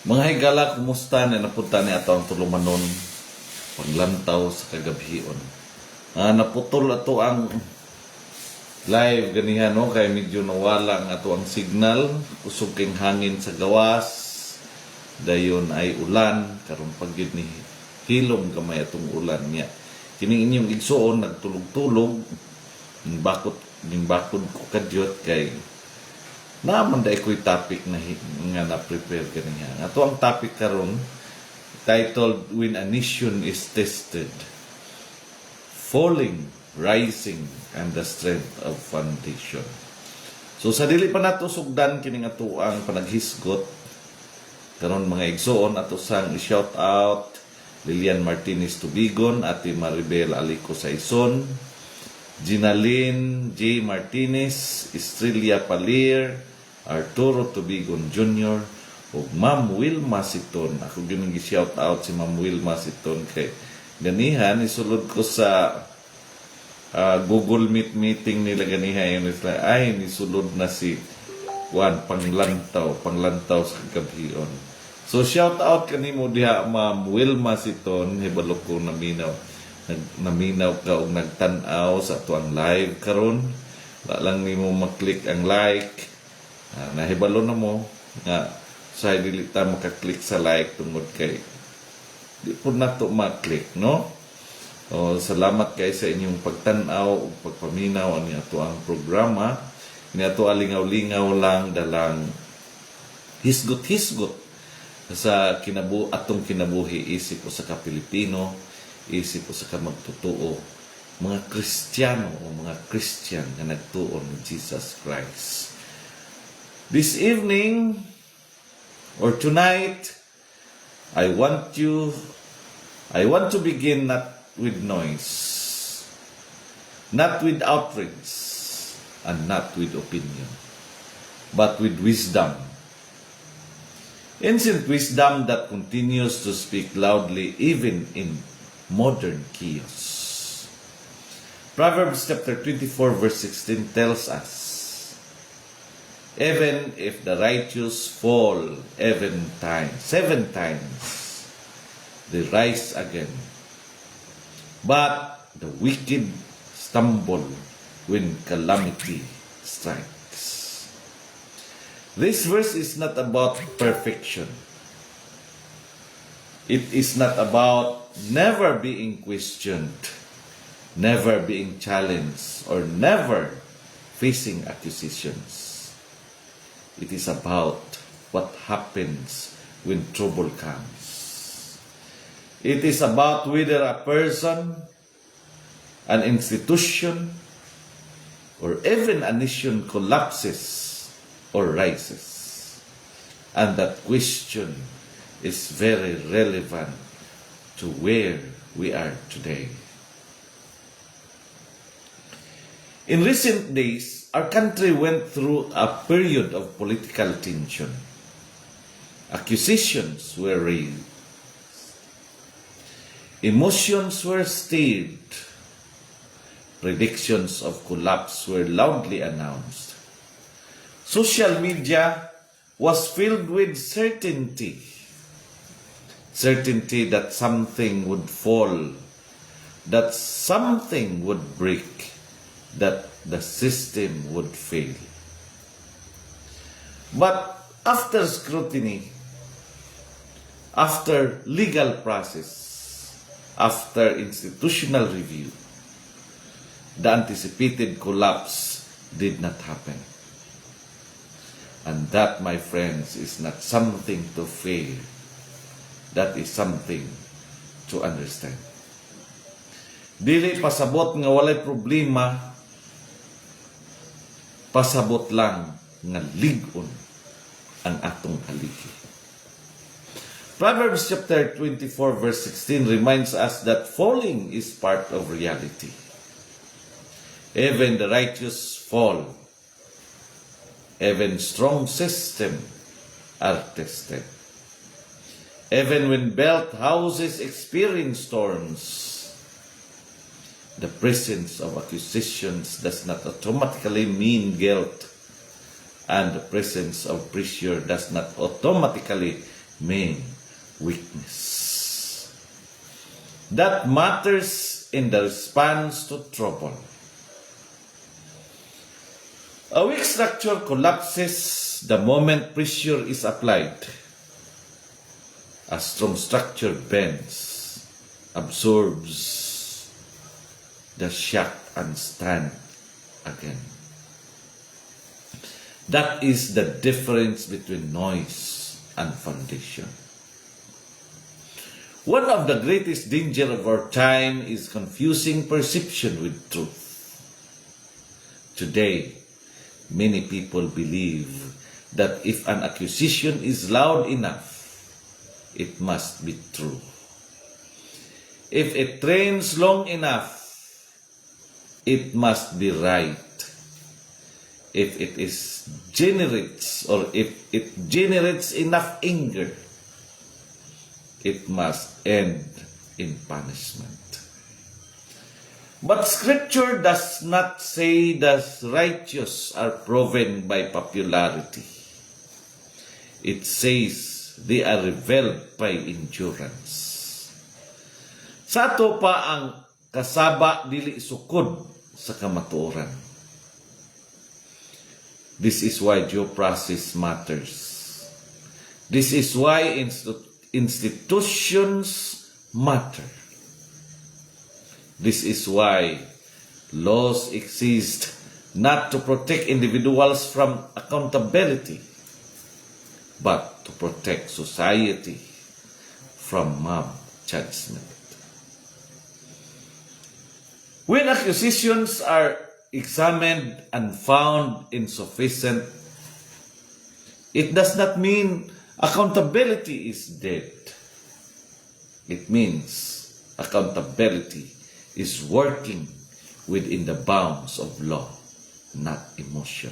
Mga higala, kumusta na napunta ni ato ang tulumanon paglantaw sa kagabhion. Naputol ato ang live ganihan, no? Kaya medyo nawala ang ato ang signal. Usog king hangin sa gawas. Dayon ay ulan. Karong pagyud ni hilom gamay atong ulan niya. Kining inyong igsuon nagtulog-tulog. Ning bakod ko kadyot kay naman dahil ko'y topic na nga na-prepare ganihan. Ato ang topic karon titled When a Nation is Tested, Falling, Rising, and the Strength of Foundation. So sa dili pa nato sugdan kining ato ang panaghisgot karon mga igsoon ato sang i-shout out Lilian Martinez Tubigon, Ate Maribel Alico Saison, Ginaline J. Martinez, Estrella Palir, Arturo Tubigon Jr., o Ma'am Wilma Siton. Ako gining gi-shout out si Ma'am Wilma Siton kay ganihan isulod ko sa Google Meet meeting nila ganihan yun ay nisulod na si Juan panglantaw sa kagabhion. So shout out kanimo diha Ma'am Wilma Siton, hibalo ko naminaw ka og nagtan-aw sa tuang live karon. Lang nimo mag-click ang like. Nahibalo na mo nga sa dili ta maka-click sa like tungod kay di po nato ma-click, no? O salamat kay sa inyong pagtan-aw ug pagpaminaw ani ato ang programa. Ni ato alingaw-lingaw lang dalang hisgot-hisgot sa atong kinabuhi isip o sa ka Pilipino, isip o sa ka magtotoo, mga Kristiyano o mga Christian na nagtuon ni Jesus Christ. This evening or tonight, I want to begin not with noise, not with outrage, and not with opinion, but with wisdom. Ancient wisdom that continues to speak loudly even in modern chaos. Proverbs chapter 24 verse 16 tells us, even if the righteous fall 7 times, they rise again. But the wicked stumble when calamity strikes. This verse is not about perfection. It is not about never being questioned, never being challenged, or never facing accusations. It is about what happens when trouble comes. It is about whether a person, an institution, or even a nation collapses or rises. And that question is very relevant to where we are today. In recent days, our country went through a period of political tension. Accusations were raised. Emotions were stirred. Predictions of collapse were loudly announced. Social media was filled with certainty. Certainty that something would fall, that something would break, that the system would fail. But after scrutiny, after legal process, after institutional review, the anticipated collapse did not happen. And that, my friends, is not something to fear. That is something to understand. Dili pasabot nga walay problema, pasabot lang nga lig-on ang atong haligi. Proverbs chapter 24 verse 16 reminds us that falling is part of reality. Even the righteous fall. Even strong systems are tested. Even when built houses experience storms, the presence of accusations does not automatically mean guilt, and the presence of pressure does not automatically main weakness. That matters in the response to trouble. A weak structure collapses the moment pressure is applied. A strong structure bends, absorbs the shock and stands again. That is the difference between noise and foundation. One of the greatest dangers of our time is confusing perception with truth. Today, many people believe that if an accusation is loud enough, it must be true. If it trains long enough, it must be right. If it generates enough anger, it must end in punishment. But Scripture does not say the righteous are proven by popularity. It says they are revealed by endurance. Sa ato pa ang kasaba dili sukod sa kamatuoran. This is why due process matters. This is why institutions matter. This is why laws exist not to protect individuals from accountability, but to protect society from mob judgment. When accusations are examined and found insufficient, it does not mean accountability is dead. It means accountability is working within the bounds of law, not emotion.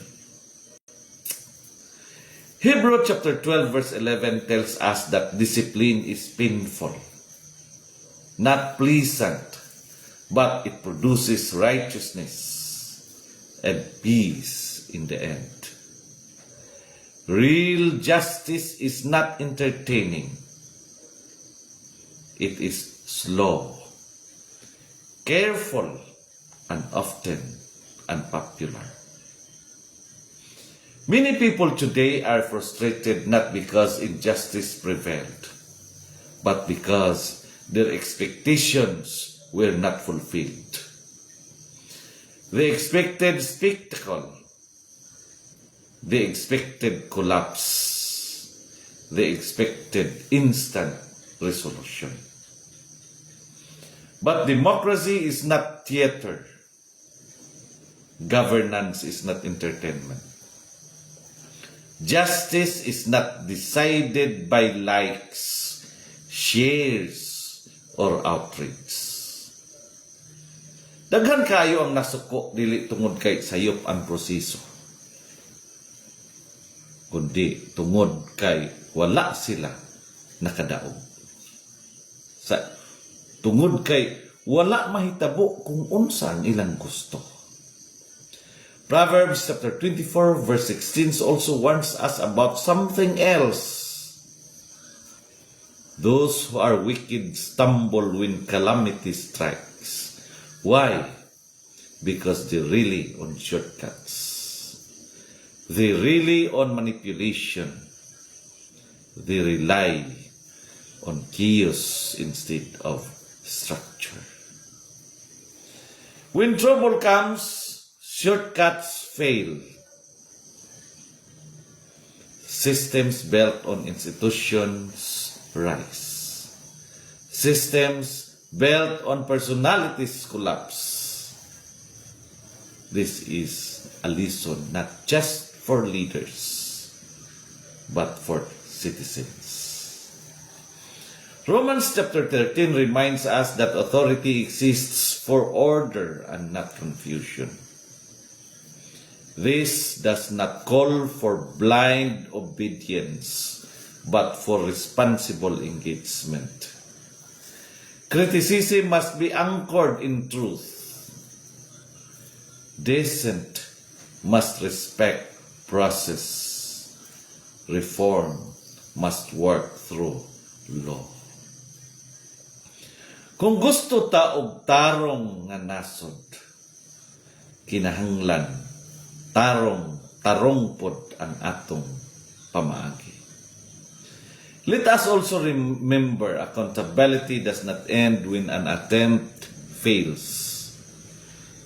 Hebrews chapter 12 verse 11 tells us that discipline is painful, not pleasant, but it produces righteousness and peace in the end. Real justice is not entertaining. It is slow, careful, and often unpopular. Many people today are frustrated not because injustice prevailed, but because their expectations were not fulfilled. They expected spectacle. They expected collapse. They expected instant resolution. But democracy is not theater. Governance is not entertainment. Justice is not decided by likes, shares, or outrage. Daghan kayo ang nasuko dili tungod kay sayop ang proseso, kundi tungod kay wala sila nakadaog. Tungod kay wala mahitabo kung unsa ang ilang gusto. Proverbs chapter 24 verse 16 also warns us about something else. Those who are wicked stumble when calamity strikes. Why? Because they're really on shortcuts. They're really on manipulation. They rely on chaos instead of structure. When trouble comes, shortcuts fail. Systems built on institutions rise. Systems built on personalities collapse. This is a lesson not just for leaders, but for citizens. Romans chapter 13 reminds us that authority exists for order and not confusion. This does not call for blind obedience, but for responsible engagement. Criticism must be anchored in truth. Dissent must respect process, reform, must work through law. Kung gusto ta og tarong nga nasod, kinahanglan tarong pod ang atong pamaagi. Let us also remember accountability does not end when an attempt fails.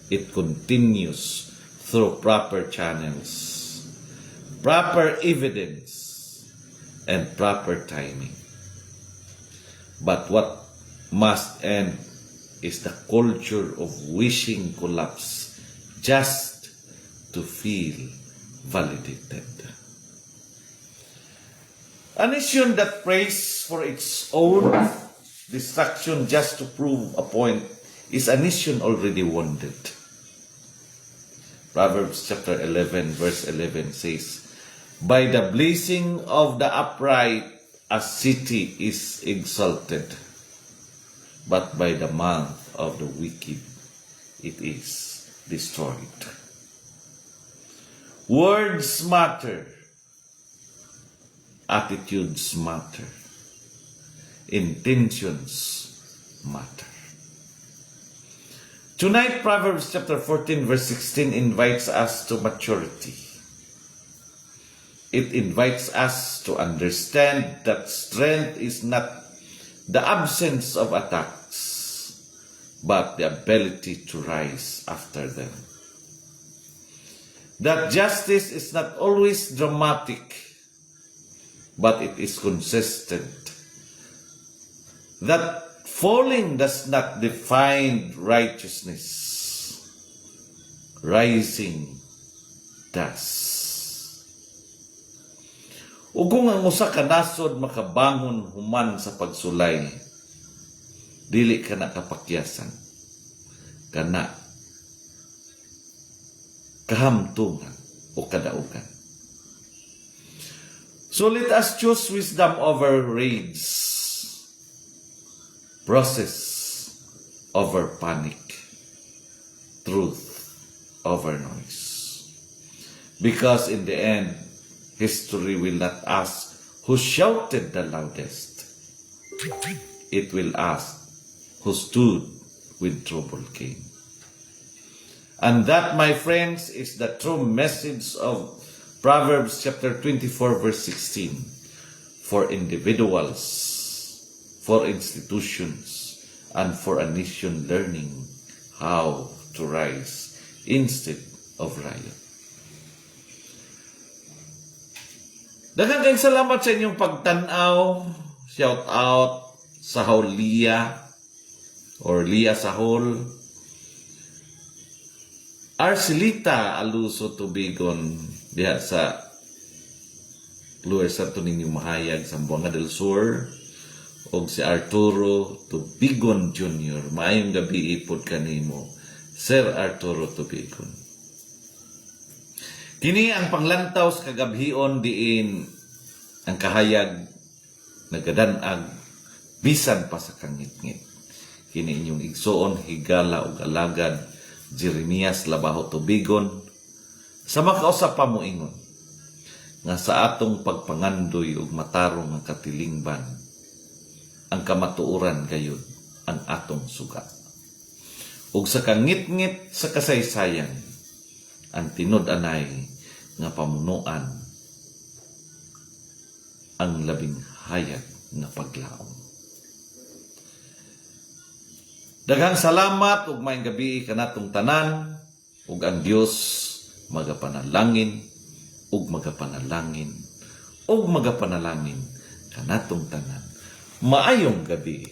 It continues through proper channels, proper evidence, and proper timing. But what must end is the culture of wishing collapse just to feel validated. A nation that prays for its own destruction just to prove a point is a nation already wounded. Proverbs chapter 11 verse 11 says, "By the blessing of the upright a city is exalted, but by the mouth of the wicked it is destroyed." Words matter. Attitudes matter. Intentions matter. Tonight, Proverbs chapter 14 verse 16 invites us to maturity. It invites us to understand that strength is not the absence of attacks, but the ability to rise after them. That justice is not always dramatic, but it is consistent. That falling does not define righteousness. Rising does. Ug kung ang usa ka nasod makabangon human sa pagsulay, dili ka na kapakyasan, kana kahamtungan o kadaugan. So let us choose wisdom over rage, process over panic, truth over noise. Because in the end, history will not ask who shouted the loudest. It will ask who stood when trouble came. And that, my friends, is the true message of Proverbs chapter 24 verse 16 for individuals, for institutions, and for a nation learning how to rise instead of riot. Daghang kayong salamat sa inyong pagtanaw. Shout out sa Lia or Lia Sahol. Arcelita Aluso Tubigon diha sa Lower Santo Niño Mahayag, Zamboanga del Sur, o si Arturo Tubigon Jr. Maayong gabi ipod kanimo, Sir Arturo Tubigon. Kini ang panglantaw sa kagabhion diin ang kahayag nagadanag bisan pa sa kangit-ngit. Kini inyong igsoon higala ug alagad Jeremias Labaho Tubigon sa makausap pa mo ingon nga sa atong pagpangandoy ug matarong ang katilingban ang kamatuoran gayud ang atong suga. Ug sa kangit-ngit sa kasaysayan ang tinud-anay nga pamunuan ang labing hayag nga paglaom. Daghang salamat ug maayong gabi kanatong tanan ug ang Dios magapanalangin ug magapanalangin ug magapanalangin kanatong tanan. Maayong gabi.